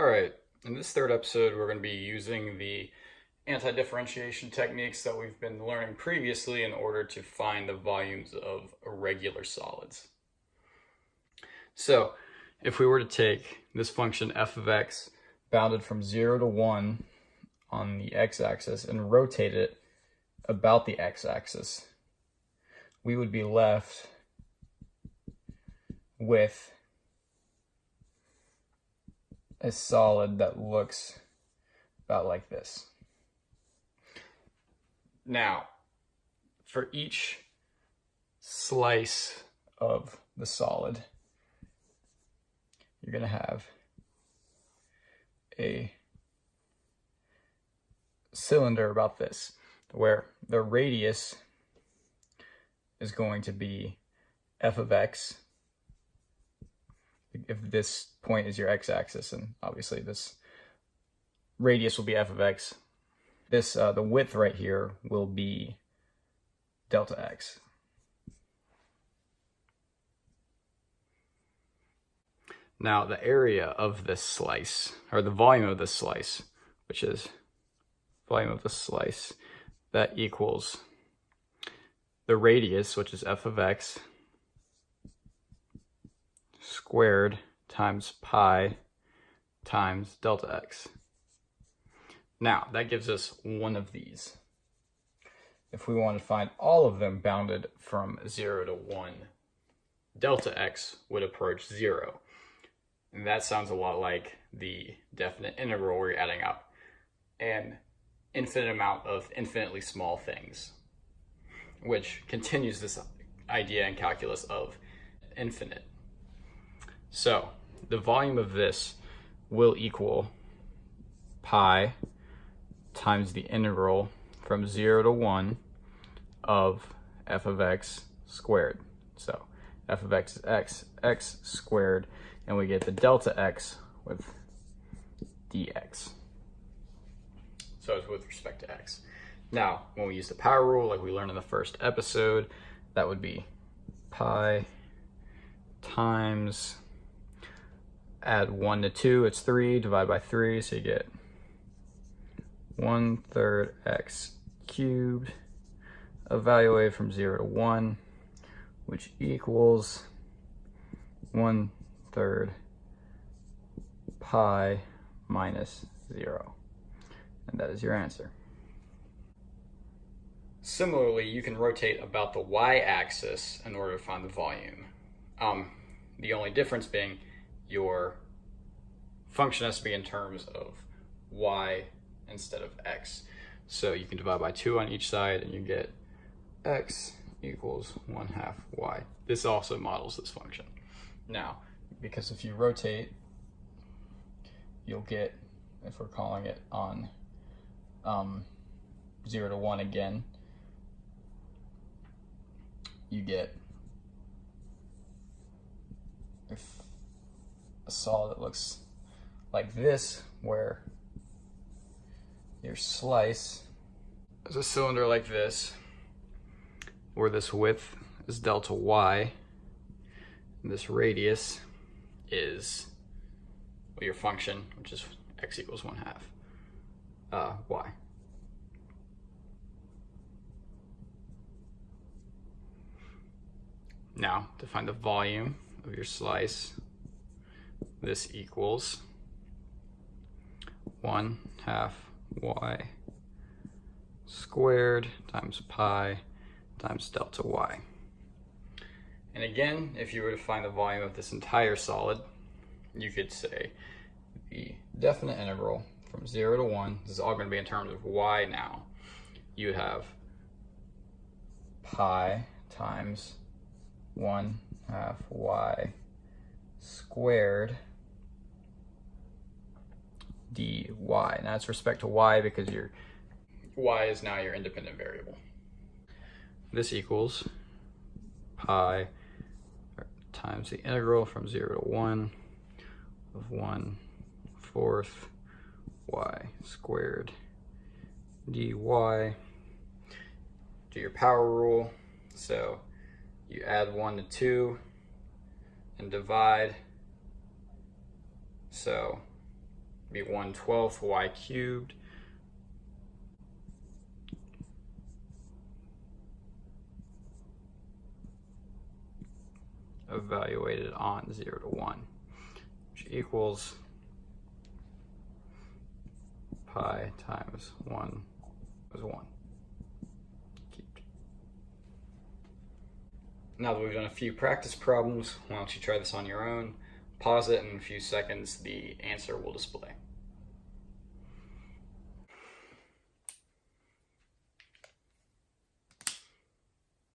All right, in this third episode, we're going to be using the anti-differentiation techniques that we've been learning previously in order to find the volumes of irregular solids. So, if we were to take this function f of x bounded from 0 to 1 on the x-axis and rotate it about the x-axis, we would be left with a solid that looks about like this. Now, for each slice of the solid, you're going to have a cylinder about this, where the radius is going to be f of x, if this point is your x-axis, and obviously this radius will be f of x. This, the width right here will be delta x. Now the area of this slice, or the volume of this slice, which is volume of the slice, that equals the radius, which is f of x, squared times pi times delta x. Now, that gives us one of these. If we want to find all of them bounded from 0 to 1, delta x would approach 0. And that sounds a lot like the definite integral where you're adding up an infinite amount of infinitely small things, which continues this idea in calculus of infinite. So the volume of this will equal pi times the integral from 0 to 1 of f of x squared. So f of x is x squared, and we get the delta x with dx. So it's with respect to x. Now, when we use the power rule, like we learned in the first episode, that would be pi times, add 1 to 2, it's 3, divide by 3, so you get 1/3 x cubed, evaluate from 0 to 1, which equals 1/3 pi minus 0. And that is your answer. Similarly, you can rotate about the y-axis in order to find the volume. The only difference being your function has to be in terms of y instead of x. So you can divide by 2 on each side and you get x equals 1/2 y. This also models this function. Now, because if you rotate, you'll get, if we're calling it on 0 to 1 again, you get a solid that looks like this, where your slice is a cylinder like this, where this width is delta y, and this radius is, well, your function, which is x equals 1/2 y. Now, to find the volume of your slice, this equals 1/2 y squared times pi times delta y. And again, if you were to find the volume of this entire solid, you could say the definite integral from 0 to 1, this is all going to be in terms of y now, you have pi times 1/2 y squared dy. Now it's respect to y because your y is now your independent variable. This equals pi times the integral from 0 to 1 of 1/4 y squared dy. Do your power rule. So you add 1 to 2 and divide. So be 1/12 y cubed evaluated on 0 to 1, which equals pi times 1 is 1 cubed. Now that we've done a few practice problems, why don't you try this on your own? Pause it, and in a few seconds the answer will display.